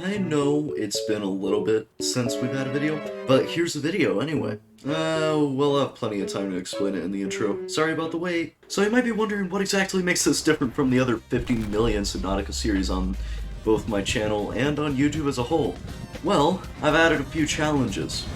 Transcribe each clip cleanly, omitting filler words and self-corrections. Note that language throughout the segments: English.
I know it's been a little bit since we've had a video, but here's the video anyway. We'll have plenty of time to explain it in the intro. Sorry about the wait. So you might be wondering what exactly makes this different from the other 50 million Subnautica series on both my channel and on YouTube as a whole. Well, I've added a few challenges.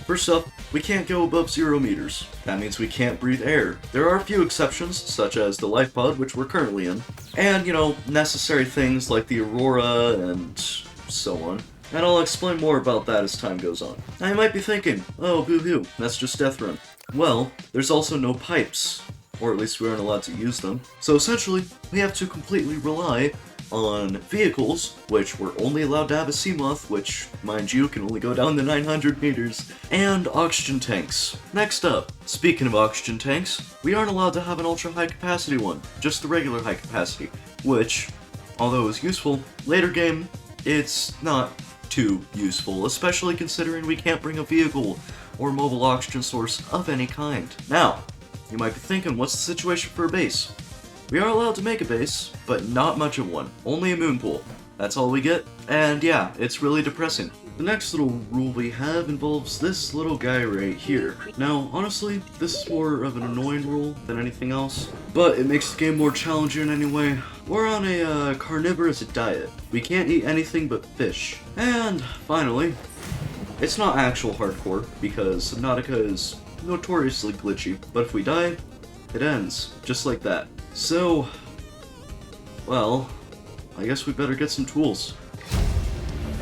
First up, we can't go above 0 meters. That means we can't breathe air. There are a few exceptions, such as the life pod, which we're currently in, and, necessary things like the Aurora and so on. And I'll explain more about that as time goes on. Now you might be thinking, oh boo-hoo, that's just Death Run. Well, there's also no pipes, or at least we aren't allowed to use them. So essentially, we have to completely rely on vehicles, which we're only allowed to have a Seamoth, which, mind you, can only go down to 900 meters, and oxygen tanks. Next up, speaking of oxygen tanks, we aren't allowed to have an ultra high capacity one, just the regular high capacity, which, although is useful, later game, it's not too useful, especially considering we can't bring a vehicle or mobile oxygen source of any kind. Now, you might be thinking, what's the situation for a base? We are allowed to make a base, but not much of one. Only a moon pool. That's all we get, and yeah, it's really depressing. The next little rule we have involves this little guy right here. Now, honestly, this is more of an annoying rule than anything else, but it makes the game more challenging anyway. We're on a carnivorous diet. We can't eat anything but fish. And finally, it's not actual hardcore, because Subnautica is notoriously glitchy, but if we die, it ends, just like that. So, well, I guess we better get some tools.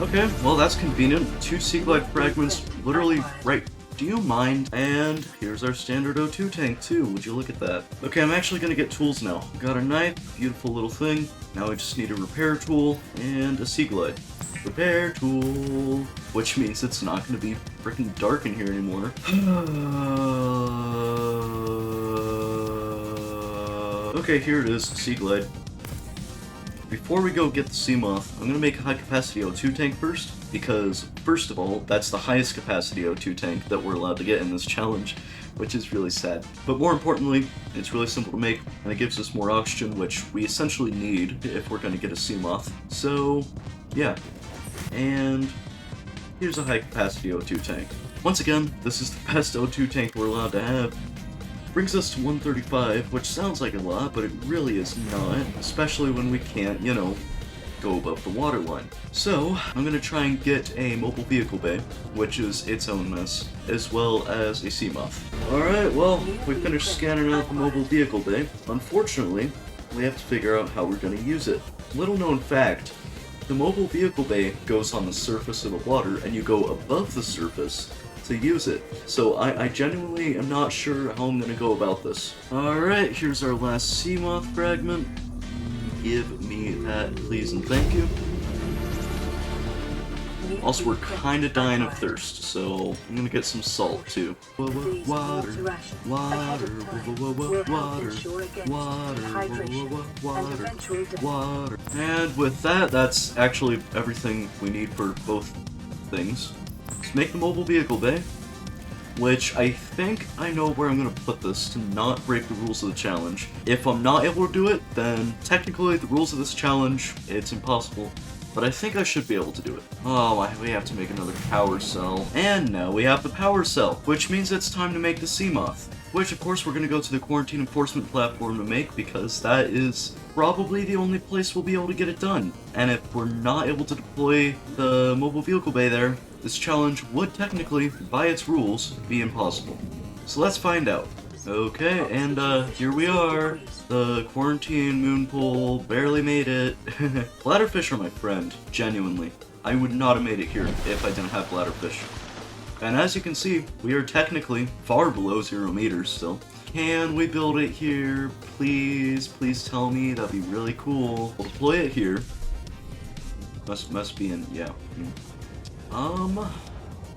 Okay, well that's convenient. 2 sea glide fragments, literally right. Do you mind? And here's our standard O2 tank too, would you look at that. Okay, I'm actually gonna get tools now. Got a knife, beautiful little thing. Now I just need a repair tool and a sea glide. Repair tool, which means it's not gonna be freaking dark in here anymore. Okay, here it is, Sea Glide. Before we go get the Seamoth, I'm gonna make a high capacity O2 tank first, because first of all, that's the highest capacity O2 tank that we're allowed to get in this challenge, which is really sad. But more importantly, it's really simple to make, and it gives us more oxygen, which we essentially need if we're gonna get a Seamoth. So, yeah. And here's a high capacity O2 tank. Once again, this is the best O2 tank we're allowed to have. Brings us to 135, which sounds like a lot, but it really is not, especially when we can't, go above the waterline. So, I'm gonna try and get a mobile vehicle bay, which is its own mess, as well as a Seamoth. Alright, well, we finished scanning out the mobile vehicle bay. Unfortunately, we have to figure out how we're gonna use it. Little known fact, the mobile vehicle bay goes on the surface of the water, and you go above the surface to use it. So I genuinely am not sure how I'm gonna go about this. Alright, here's our last Seamoth fragment. Give me that, please and thank you. Also, we're kinda dying of thirst, so I'm gonna get some salt too. Water, water, water, water. And with that, that's actually everything we need for both things. Make the mobile vehicle bay, which I think I know where I'm going to put this to not break the rules of the challenge. If I'm not able to do it, then technically the rules of this challenge, it's impossible, but I think I should be able to do it. Oh, we have to make another power cell. And now we have the power cell, which means it's time to make the Seamoth, which of course we're going to go to the quarantine enforcement platform to make, because that is probably the only place we'll be able to get it done. And if we're not able to deploy the mobile vehicle bay there, this challenge would technically, by its rules, be impossible. So let's find out. Okay, and here we are. The quarantine moon pool barely made it. Bladderfish are my friend, genuinely. I would not have made it here if I didn't have bladderfish. And as you can see, we are technically far below 0 meters still. Can we build it here? Please, please tell me, that'd be really cool. We'll deploy it here. Must be in, yeah.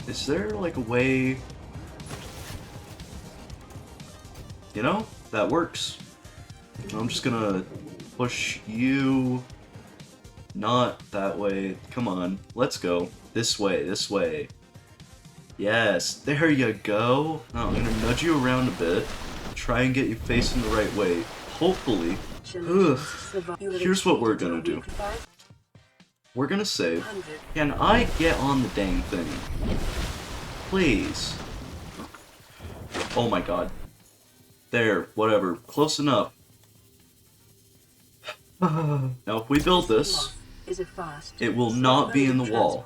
Is there like a way? That works. I'm just gonna push you not that way. Come on, let's go. This way, this way. Yes, there you go. Now I'm gonna nudge you around a bit. Try and get you facing the right way. Hopefully. Ugh. Here's what we're gonna do. we're gonna save. Can I get on the dang thing? Please. Oh my god. There, whatever. Close enough. Now, if we build this, it will not be in the wall.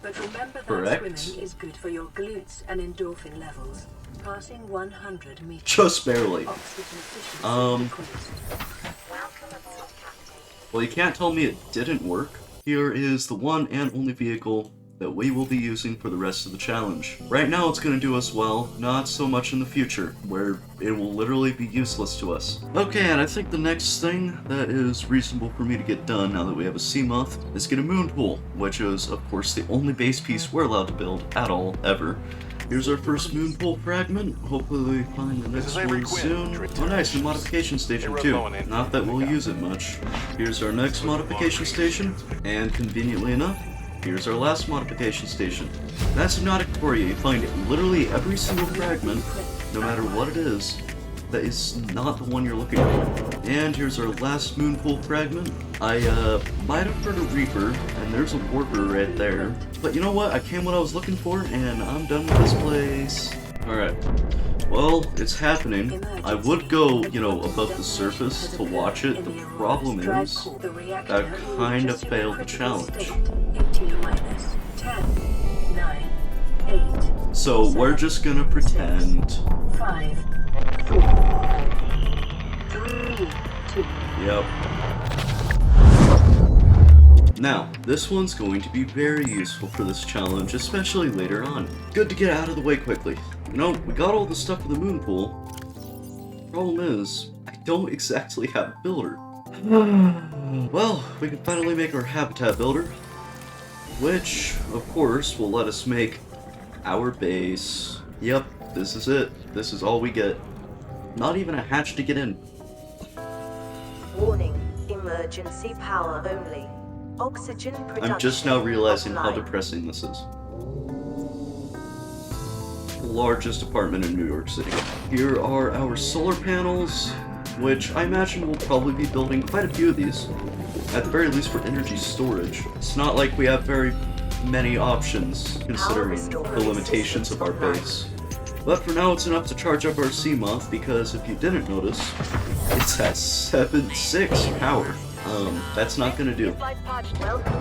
But remember that Correct? swimming is good for your glutes and endorphin levels. Passing 100 meters. Just barely. Oxygen efficiency decreased. Well, you can't tell me it didn't work. Here is the one and only vehicle that we will be using for the rest of the challenge. Right now it's going to do us well, not so much in the future, where it will literally be useless to us. Okay, and I think the next thing that is reasonable for me to get done now that we have a Seamoth is get a moon pool, which is, of course, the only base piece we're allowed to build at all, ever. Here's our first moon pool fragment. Hopefully we find the next one soon. Oh nice, a modification station too. Not that we'll use it much. Here's our next modification station, and conveniently enough, here's our last modification station. That's Subnautica for you. You find literally every single fragment, no matter what it is, that is not the one you're looking for. And here's our last moon pool fragment. I might have heard a Reaper, and there's a Warper right there. But you know what? I came what I was looking for, and I'm done with this place. Alright. Well, it's happening. I would go, you know, above the surface to watch it. The problem is, I kind of failed the challenge. So we're just gonna pretend. 5, 4, 3, 2. Yep. Now, this one's going to be very useful for this challenge, especially later on. Good to get out of the way quickly. You know, we got all the stuff for the moon pool. Problem is, I don't exactly have a builder. Well, we can finally make our habitat builder, which, of course, will let us make our base. Yep, this is it. This is all we get. Not even a hatch to get in. Warning, emergency power only. Oxygen production. I'm just now realizing how offline. depressing this is. The largest apartment in New York City. Here are our solar panels, which I imagine we'll probably be building quite a few of these. At the very least for energy storage. It's not like we have very many options, considering the limitations of our base. But for now it's enough to charge up our Seamoth, because if you didn't notice, it's at 7.6 power. That's not gonna do.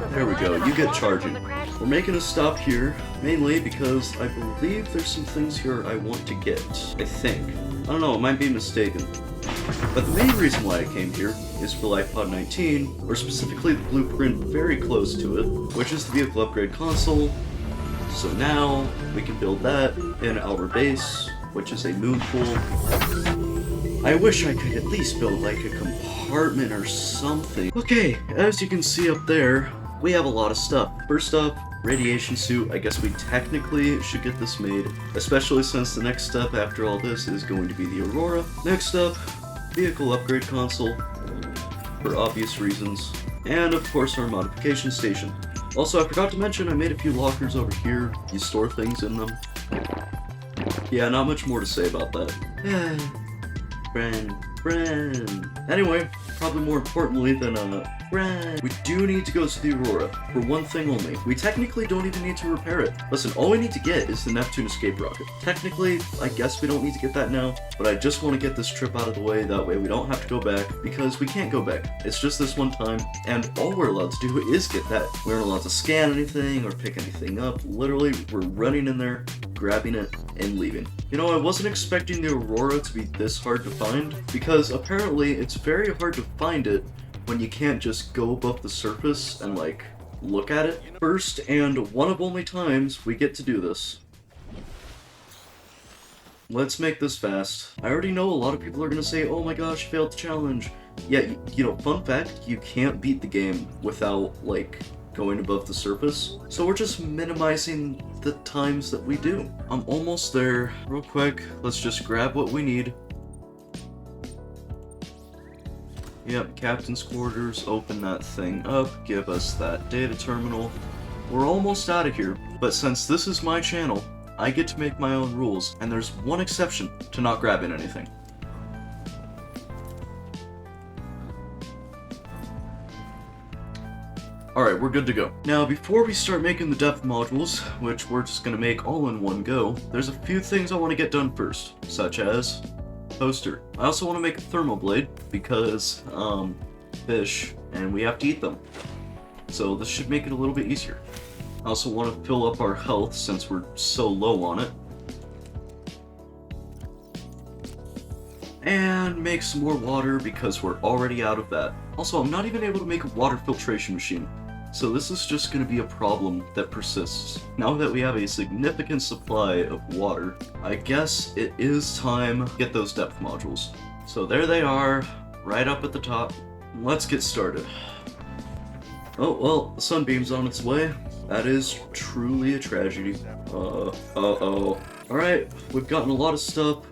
There we go, you get charging. We're making a stop here, mainly because I believe there's some things here I want to get. I think. I don't know, I might be mistaken. But the main reason why I came here is for LifePod 19, or specifically the blueprint very close to it, which is the vehicle upgrade console. So now we can build that in our base, which is a moon pool. I wish I could at least build like a compartment or something. Okay, as you can see up there, we have a lot of stuff. First up, radiation suit. I guess we technically should get this made, especially since the next step after all this is going to be the Aurora. Next up, vehicle upgrade console, for obvious reasons. And of course our modification station. Also, I forgot to mention I made a few lockers over here. You store things in them. Yeah, not much more to say about that. Friend. Anyway, probably more importantly than friend, we do need to go to the Aurora, for one thing only. We technically don't even need to repair it. Listen, all we need to get is the Neptune escape rocket. Technically, I guess we don't need to get that now, but I just want to get this trip out of the way, that way we don't have to go back, because we can't go back. It's just this one time, and all we're allowed to do is get that. We aren't allowed to scan anything or pick anything up. Literally, we're running in there, grabbing it, and leaving. You know, I wasn't expecting the Aurora to be this hard to find, because apparently it's very hard to find it when you can't just go above the surface and, like, look at it. First, and one of only times, we get to do this. Let's make this fast. I already know a lot of people are gonna say, oh my gosh, you failed the challenge. Yeah, you know, fun fact, you can't beat the game without, like, going above the surface. So we're just minimizing the times that we do. I'm almost there. Real quick, let's just grab what we need. Yep, captain's quarters, open that thing up, give us that data terminal. We're almost out of here, but since this is my channel, I get to make my own rules, and there's one exception to not grabbing anything. Alright, we're good to go. Now, before we start making the depth modules, which we're just gonna make all in one go, there's a few things I want to get done first, such as poster. I also want to make a thermal blade because, fish, and we have to eat them. So this should make it a little bit easier. I also want to fill up our health since we're so low on it. And make some more water because we're already out of that. Also, I'm not even able to make a water filtration machine. So this is just going to be a problem that persists. Now that we have a significant supply of water, I guess it is time to get those depth modules. So there they are, right up at the top. Let's get started. Oh, well, the sunbeam's on its way. That is truly a tragedy. Uh-oh. Alright, we've gotten a lot of stuff.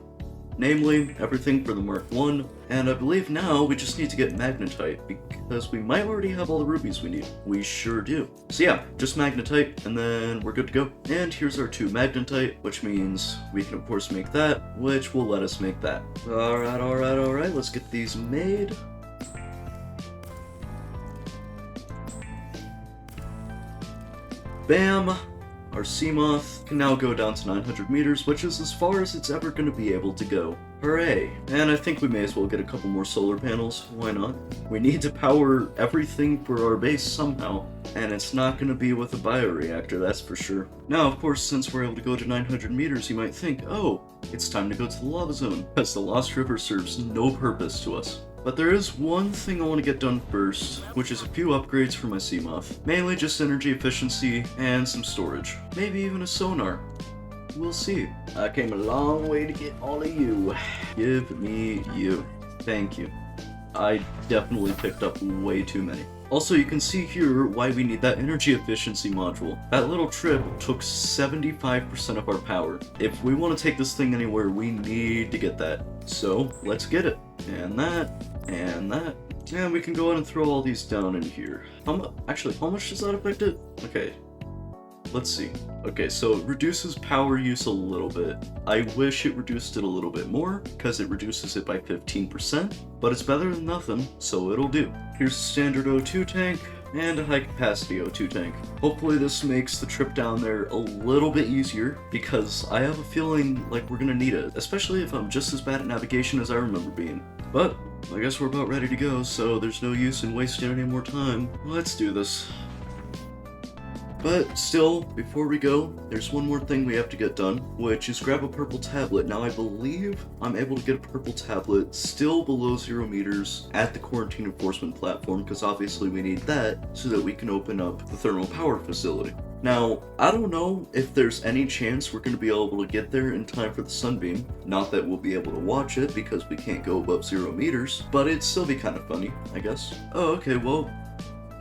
Namely, everything for the Mark I, and I believe now we just need to get magnetite, because we might already have all the rubies we need. We sure do. So yeah, just magnetite, and then we're good to go. And here's our 2 magnetite, which means we can of course make that, which will let us make that. Alright, let's get these made. Bam! Our Seamoth can now go down to 900 meters, which is as far as it's ever going to be able to go. Hooray! And I think we may as well get a couple more solar panels, why not? We need to power everything for our base somehow, and it's not going to be with a bioreactor, that's for sure. Now, of course, since we're able to go to 900 meters, you might think, oh, it's time to go to the lava zone, because the Lost River serves no purpose to us. But there is one thing I want to get done first, which is a few upgrades for my Seamoth. Mainly just energy efficiency and some storage. Maybe even a sonar. We'll see. I came a long way to get all of you. Give me you. Thank you. I definitely picked up way too many. Also, you can see here why we need that energy efficiency module. That little trip took 75% of our power. If we want to take this thing anywhere, we need to get that. So, let's get it. And that, and that. And we can go ahead and throw all these down in here. Actually, how much does that affect it? Okay. Let's see. Okay, so it reduces power use a little bit. I wish it reduced it a little bit more, because it reduces it by 15%, but it's better than nothing, so it'll do. Here's a standard O2 tank, and a high-capacity O2 tank. Hopefully this makes the trip down there a little bit easier, because I have a feeling like we're gonna need it, especially if I'm just as bad at navigation as I remember being. But, I guess we're about ready to go, so there's no use in wasting any more time. Let's do this. But still, before we go, there's one more thing we have to get done, which is grab a purple tablet. Now I believe I'm able to get a purple tablet still below 0 meters at the quarantine enforcement platform, because obviously we need that so that we can open up the thermal power facility. Now, I don't know if there's any chance we're going to be able to get there in time for the sunbeam. Not that we'll be able to watch it because we can't go above 0 meters, but it'd still be kind of funny, I guess. Oh, okay, well,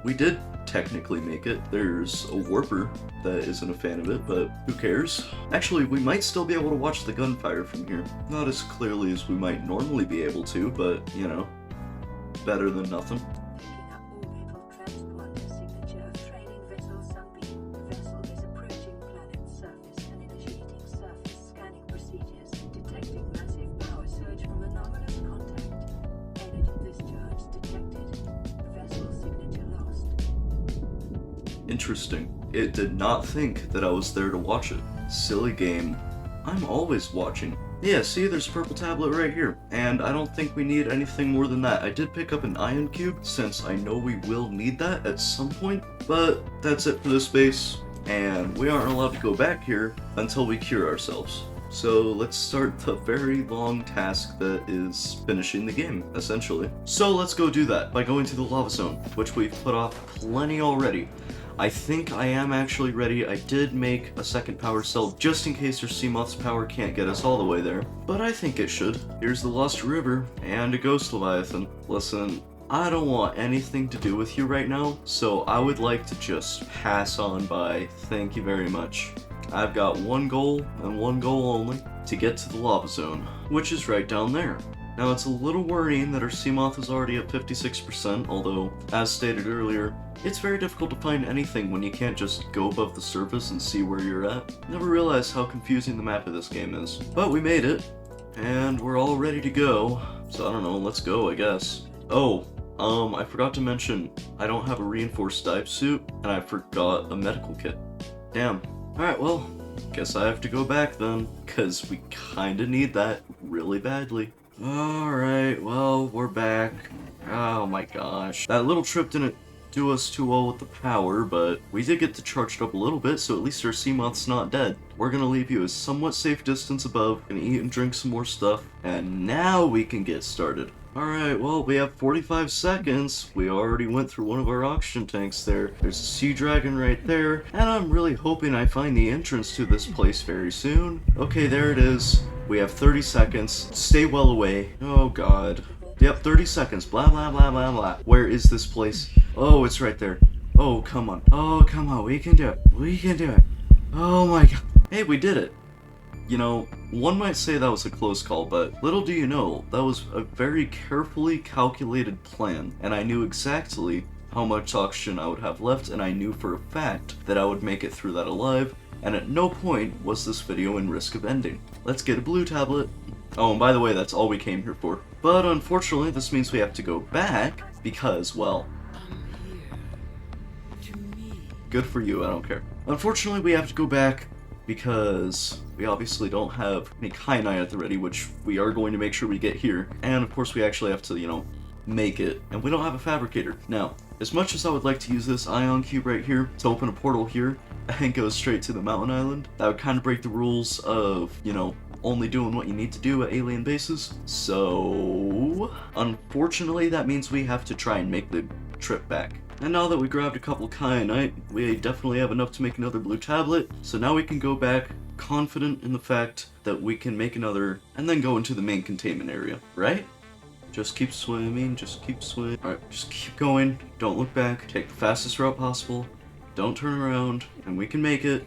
we did technically make it. There's a warper that isn't a fan of it, but who cares? Actually, we might still be able to watch the gunfire from here. Not as clearly as we might normally be able to, but, you know, better than nothing. Picking up orbital transponder signature of trailing vessel Sunbeam. The vessel is approaching planet's surface and initiating surface scanning procedures, detecting massive power surge from anomalous contact. Energy discharge detected. Vessel signature lost. Interesting. It did not think that I was there to watch it. Silly game. I'm always watching. Yeah, see, there's a purple tablet right here. And I don't think we need anything more than that. I did pick up an ion cube, since I know we will need that at some point. But that's it for this base, and we aren't allowed to go back here until we cure ourselves. So let's start the very long task that is finishing the game, essentially. So let's go do that by going to the lava zone, which we've put off plenty already. I think I am actually ready. I did make a second power cell just in case our Seamoth's power can't get us all the way there, but I think it should. Here's the Lost River and a Ghost Leviathan. Listen, I don't want anything to do with you right now, so I would like to just pass on by. Thank you very much. I've got one goal and one goal only, to get to the lava zone, which is right down there. Now it's a little worrying that our Seamoth is already at 56%, although, as stated earlier, it's very difficult to find anything when you can't just go above the surface and see where you're at. Never realized how confusing the map of this game is. But we made it, and we're all ready to go, so I don't know, let's go, I guess. Oh, I forgot to mention, I don't have a reinforced dive suit, and I forgot a medical kit. Damn. Alright, well, guess I have to go back then, because we kinda need that really badly. Alright, well, we're back. Oh my gosh. That little trip didn't do us too well with the power, but we did get to charged up a little bit, so at least our sea moth's not dead. We're gonna leave you a somewhat safe distance above, gonna eat and drink some more stuff, and now we can get started. Alright, well, we have 45 seconds. We already went through one of our oxygen tanks there. There's a sea dragon right there, and I'm really hoping I find the entrance to this place very soon. Okay, there it is. We have 30 seconds. Stay well away. Oh god. Yep, 30 seconds. Blah, blah, blah, blah, blah. Where is this place? Oh, it's right there. Oh, come on. Oh, come on. We can do it. We can do it. Oh my god. Hey, we did it. You know, one might say that was a close call, but little do you know, that was a very carefully calculated plan, and I knew exactly how much oxygen I would have left, and I knew for a fact that I would make it through that alive, and at no point was this video in risk of ending. Let's get a blue tablet. Oh, and by the way, that's all we came here for. But unfortunately, this means we have to go back, because, well, good for you, I don't care. Unfortunately, we have to go back because we obviously don't have any kyanite at the ready, which we are going to make sure we get here. And of course we actually have to, you know, make it. And we don't have a fabricator. Now, as much as I would like to use this ion cube right here to open a portal here and go straight to the mountain island, that would kind of break the rules of, you know, only doing what you need to do at alien bases. So, unfortunately, that means we have to try and make the trip back. And now that we grabbed a couple kyanite, we definitely have enough to make another blue tablet, so now we can go back confident in the fact that we can make another and then go into the main containment area, right? Just keep swimming, just keep swimming. Alright, just keep going, don't look back, take the fastest route possible, don't turn around, and we can make it.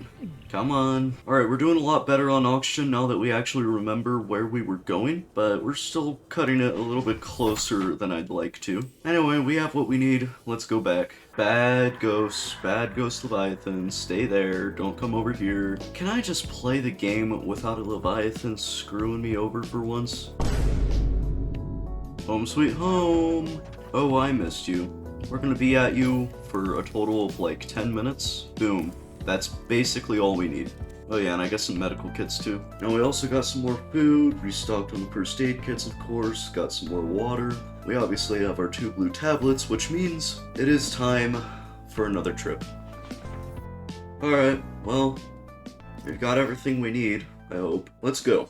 Come on. Alright, we're doing a lot better on oxygen now that we actually remember where we were going, but we're still cutting it a little bit closer than I'd like to. Anyway, we have what we need. Let's go back. Bad ghost Leviathan, stay there, don't come over here. Can I just play the game without a Leviathan screwing me over for once? Home sweet home. Oh, I missed you. We're gonna be at you for a total of like 10 minutes. Boom. That's basically all we need. Oh yeah, and I guess some medical kits too. And we also got some more food, restocked on the first aid kits of course, got some more water. We obviously have our 2 blue tablets, which means it is time for another trip. Alright, well, we've got everything we need, I hope. Let's go.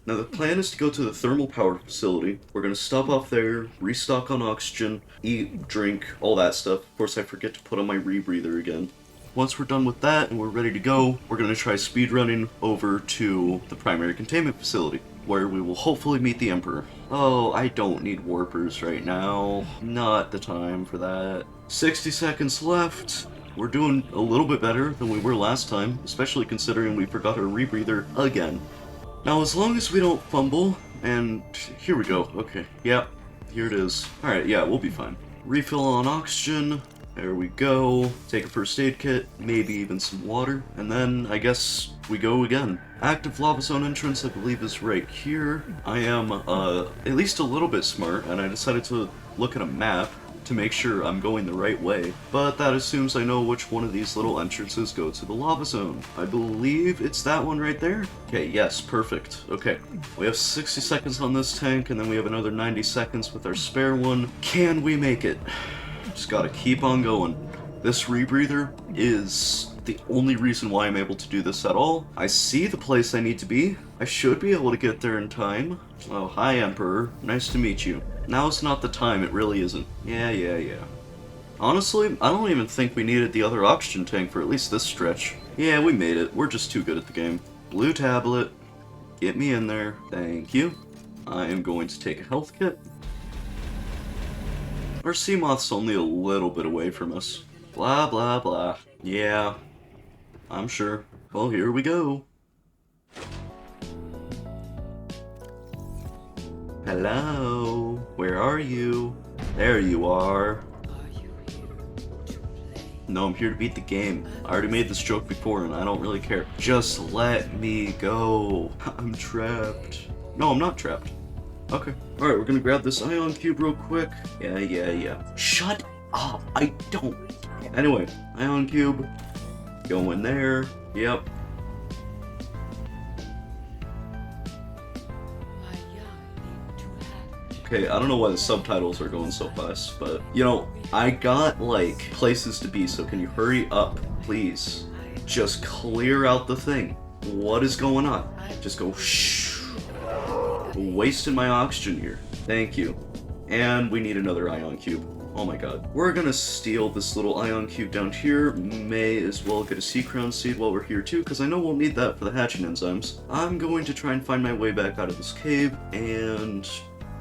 Now the plan is to go to the thermal power facility. We're gonna stop off there, restock on oxygen, eat, drink, all that stuff. Of course I forget to put on my rebreather again. Once we're done with that and we're ready to go, we're gonna try speedrunning over to the primary containment facility, where we will hopefully meet the Emperor. Oh, I don't need warpers right now. Not the time for that. 60 seconds left. We're doing a little bit better than we were last time, especially considering we forgot our rebreather again. Now, as long as we don't fumble, and here we go, okay, yeah, here it is. Alright, yeah, we'll be fine. Refill on oxygen, there we go. Take a first aid kit, maybe even some water, and then I guess we go again. Active lava zone entrance, I believe, is right here. I am, at least a little bit smart, and I decided to look at a map to make sure I'm going the right way, but that assumes I know which one of these little entrances go to the lava zone. I believe it's that one right there. Okay, yes, perfect. Okay, we have 60 seconds on this tank, and then we have another 90 seconds with our spare one. Can we make it? Just gotta keep on going. This rebreather is the only reason why I'm able to do this at all. I see the place I need to be. I should be able to get there in time. Oh, hi, Emperor. Nice to meet you. Now's not the time, it really isn't. Yeah. Honestly, I don't even think we needed the other oxygen tank for at least this stretch. Yeah, we made it. We're just too good at the game. Blue tablet. Get me in there. Thank you. I am going to take a health kit. Our sea moth's only a little bit away from us. Blah, blah, blah. Yeah, I'm sure. Well, here we go. Hello, where are you? There you are. No, I'm here to beat the game. I already made this joke before and I don't really care. Just let me go. I'm trapped. No, I'm not trapped. Okay. Alright, we're gonna grab this ion cube real quick. Yeah. Shut up! I don't... Anyway, ion cube. Go in there. Yep. Okay, I don't know why the subtitles are going so fast, but, you know, I got, like, places to be, so can you hurry up, please? Just clear out the thing. What is going on? Just go shh. Wasting my oxygen here. Thank you. And we need another ion cube. Oh my god. We're gonna steal this little ion cube down here. May as well get a sea crown seed while we're here too, because I know we'll need that for the hatching enzymes. I'm going to try and find my way back out of this cave and,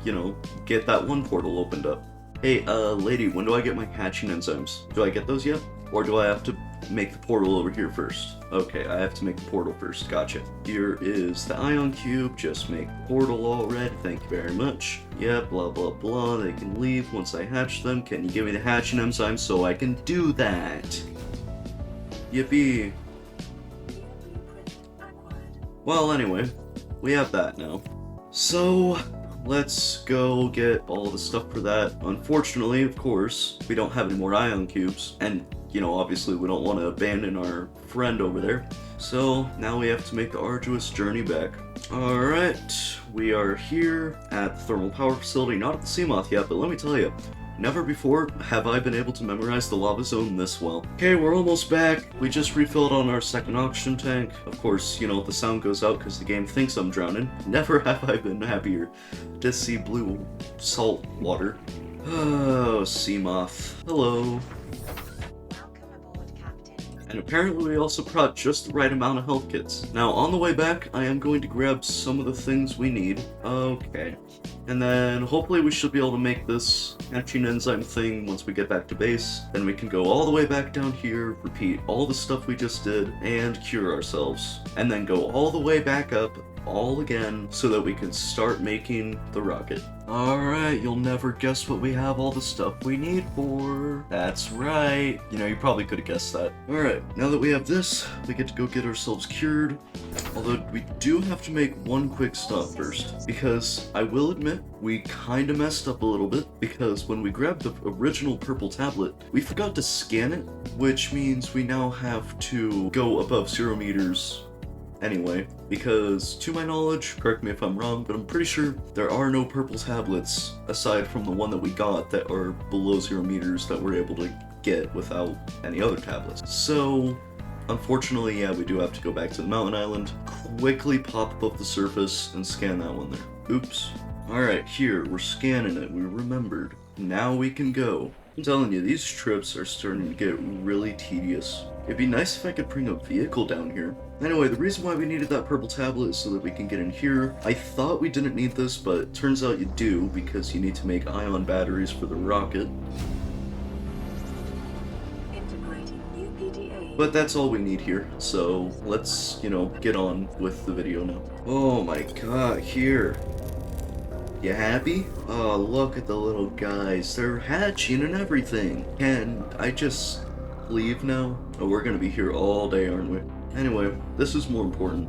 you know, get that one portal opened up. Hey, lady, when do I get my hatching enzymes? Do I get those yet? Or do I have to make the portal over here first? Okay, I have to make the portal first. Gotcha. Here is the ion cube. Just make the portal already. Thank you very much. Yep, blah, blah, blah. They can leave once I hatch them. Can you give me the hatching enzymes so I can do that? Yippee. Well, anyway, we have that now. So, let's go get all the stuff for that. Unfortunately, of course, we don't have any more ion cubes, and, you know, obviously we don't want to abandon our friend over there. So, now we have to make the arduous journey back. Alright, we are here at the thermal power facility, not at the Seamoth yet, but let me tell you, never before have I been able to memorize the lava zone this well. Okay, we're almost back. We just refilled on our second oxygen tank. Of course, you know, the sound goes out because the game thinks I'm drowning. Never have I been happier to see blue salt water. Oh, Seamoth. Hello. Welcome aboard, Captain. And apparently we also brought just the right amount of health kits. Now, on the way back, I am going to grab some of the things we need. Okay. And then hopefully we should be able to make this hatching enzyme thing once we get back to base. Then we can go all the way back down here, repeat all the stuff we just did, and cure ourselves. And then go all the way back up, all again, so that we can start making the rocket. Alright, you'll never guess what we have all the stuff we need for. That's right. You know, you probably could have guessed that. Alright, now that we have this, we get to go get ourselves cured. Although we do have to make one quick stop first, because I will admit we kinda messed up a little bit, because when we grabbed the original purple tablet, we forgot to scan it, which means we now have to go above 0 meters anyway, because to my knowledge, correct me if I'm wrong, but I'm pretty sure there are no purple tablets aside from the one that we got that are below 0 meters that we're able to get without any other tablets. So, unfortunately, yeah, we do have to go back to the mountain island, quickly pop above the surface, and scan that one there. Oops. Alright, here, we're scanning it, we remembered. Now we can go. I'm telling you, these trips are starting to get really tedious. It'd be nice if I could bring a vehicle down here. Anyway, the reason why we needed that purple tablet is so that we can get in here. I thought we didn't need this, but it turns out you do, because you need to make ion batteries for the rocket. Integrating new PDA. But that's all we need here, so let's, you know, get on with the video now. Oh my god, here. You happy? Oh, look at the little guys. They're hatching and everything. Can I just leave now? Oh, we're gonna be here all day, aren't we? Anyway, this is more important.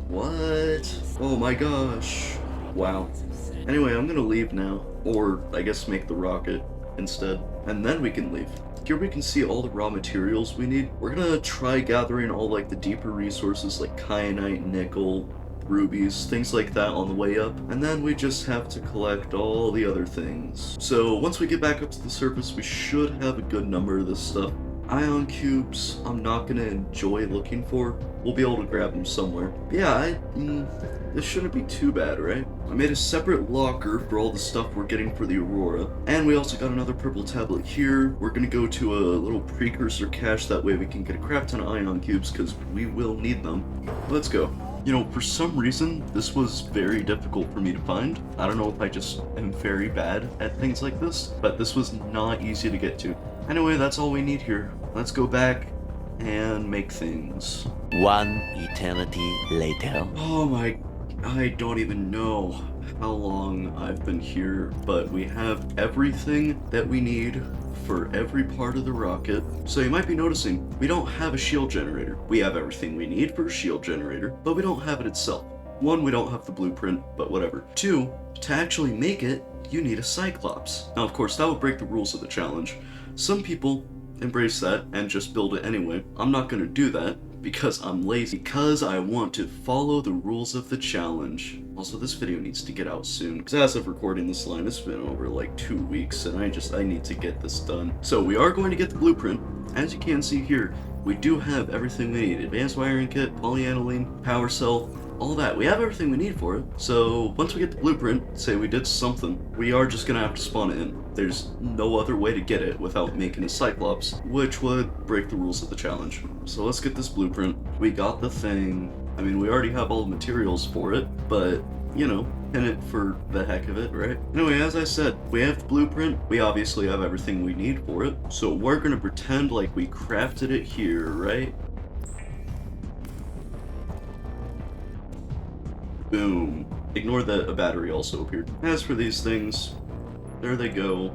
What? Oh my gosh. Wow. Anyway, I'm gonna leave now. Or, I guess make the rocket instead. And then we can leave. Here we can see all the raw materials we need. We're gonna try gathering all like the deeper resources like kyanite, nickel, rubies, things like that on the way up, and then we just have to collect all the other things. So once we get back up to the surface, we should have a good number of this stuff. Ion cubes, I'm not gonna enjoy looking for. We'll be able to grab them somewhere. But yeah, this shouldn't be too bad, right? I made a separate locker for all the stuff we're getting for the Aurora, and we also got another purple tablet here. We're gonna go to a little precursor cache, that way we can get a crap ton of ion cubes, because we will need them. Let's go. You know, for some reason, this was very difficult for me to find. I don't know if I just am very bad at things like this, but this was not easy to get to. Anyway, that's all we need here. Let's go back and make things. One eternity later. Oh my, I don't even know how long I've been here, but we have everything that we need for every part of the rocket. So you might be noticing, we don't have a shield generator. We have everything we need for a shield generator, but we don't have it itself. One, we don't have the blueprint, but whatever. Two, to actually make it, you need a Cyclops. Now, of course, that would break the rules of the challenge. Some people embrace that and just build it anyway. I'm not gonna do that because I'm lazy, because I want to follow the rules of the challenge. Also, this video needs to get out soon, because as of recording this line, it's been over like 2 weeks, and I need to get this done. So we are going to get the blueprint. As you can see here, we do have everything we need. Advanced wiring kit, polyaniline, power cell, all that. We have everything we need for it. So once we get the blueprint, say we did something, we are just gonna have to spawn it in. There's no other way to get it without making a Cyclops, which would break the rules of the challenge. So let's get this blueprint. We got the thing. I mean, we already have all the materials for it, but, you know, pin it for the heck of it, right? Anyway, as I said, we have the blueprint. We obviously have everything we need for it. So we're gonna pretend like we crafted it here, right? Boom. Ignore that a battery also appeared. As for these things, there they go.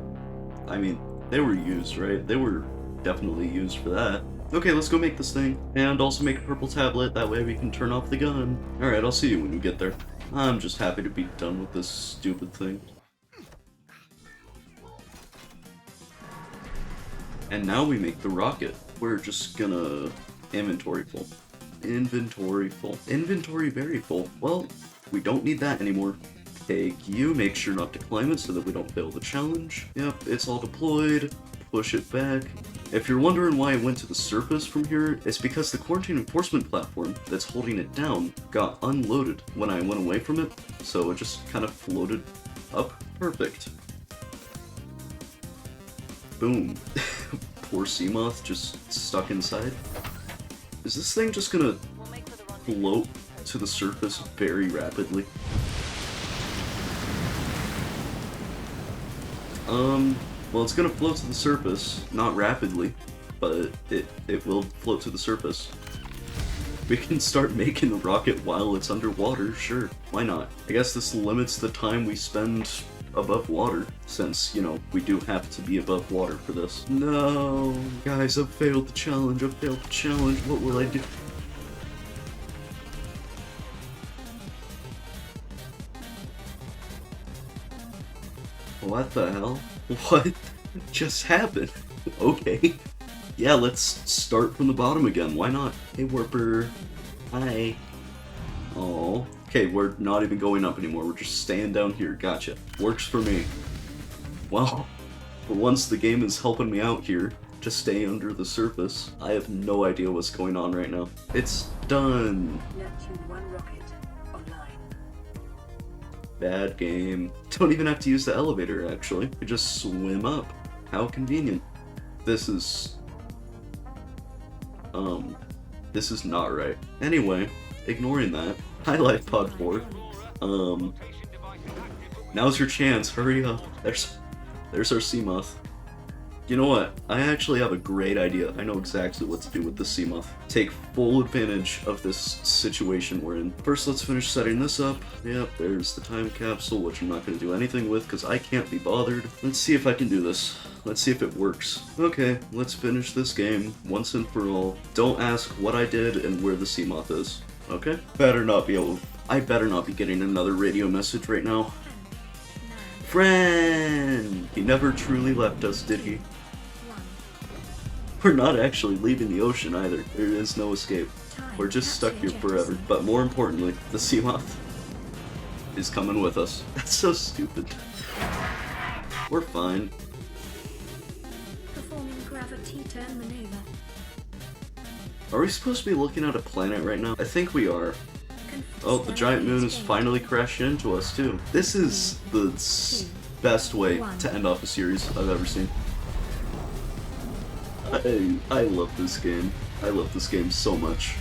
I mean, they were used, right? They were definitely used for that. Okay, let's go make this thing. And also make a purple tablet, that way we can turn off the gun. Alright, I'll see you when we get there. I'm just happy to be done with this stupid thing. And now we make the rocket. We're just gonna... inventory full. Inventory full. Inventory very full. Well, we don't need that anymore. Take you, make sure not to climb it so that we don't fail the challenge. Yep, it's all deployed. Push it back. If you're wondering why it went to the surface from here, it's because the quarantine enforcement platform that's holding it down got unloaded when I went away from it, so it just kind of floated up. Perfect. Boom. Poor Seamoth just stuck inside. Is this thing just gonna float to the surface very rapidly? Well, it's gonna float to the surface, not rapidly, but it will float to the surface. We can start making the rocket while it's underwater, sure, why not? I guess this limits the time we spend above water, since, you know, we do have to be above water for this. No, guys, I've failed the challenge, what will I do? What the hell? What just happened? Okay. Yeah, let's start from the bottom again, why not? Hey, Warper. Hi. Oh. Okay, we're not even going up anymore, we're just staying down here, gotcha. Works for me. Well, for once the game is helping me out here to stay under the surface. I have no idea what's going on right now. It's done. Neptune 1 rocket online. Bad game. Don't even have to use the elevator, actually. You just swim up. How convenient. This is not right. Anyway, ignoring that, hi LifePod 4. Now's your chance, hurry up. There's our Seamoth. You know what? I actually have a great idea. I know exactly what to do with the Seamoth. Take full advantage of this situation we're in. First, let's finish setting this up. Yep, there's the time capsule, which I'm not going to do anything with because I can't be bothered. Let's see if I can do this. Let's see if it works. Okay, let's finish this game once and for all. Don't ask what I did and where the Seamoth is. Okay? I better not be getting another radio message right now. Friend! He never truly left us, did he? We're not actually leaving the ocean either. There is no escape. We're just stuck here forever. But more importantly, the Seamoth is coming with us. That's so stupid. We're fine. Performing gravity turn maneuver. Are we supposed to be looking at a planet right now? I think we are. Oh, the giant moon is finally crashing into us too. This is the best way to end off a series I've ever seen. I love this game. I love this game so much.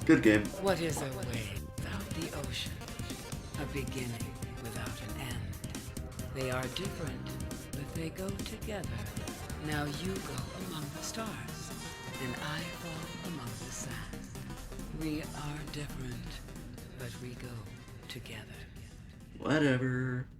Good game. What is a wave without the ocean? A beginning without an end. They are different, but they go together. Now you go among the stars, and I fall among the sands. We are different, but we go together. Whatever.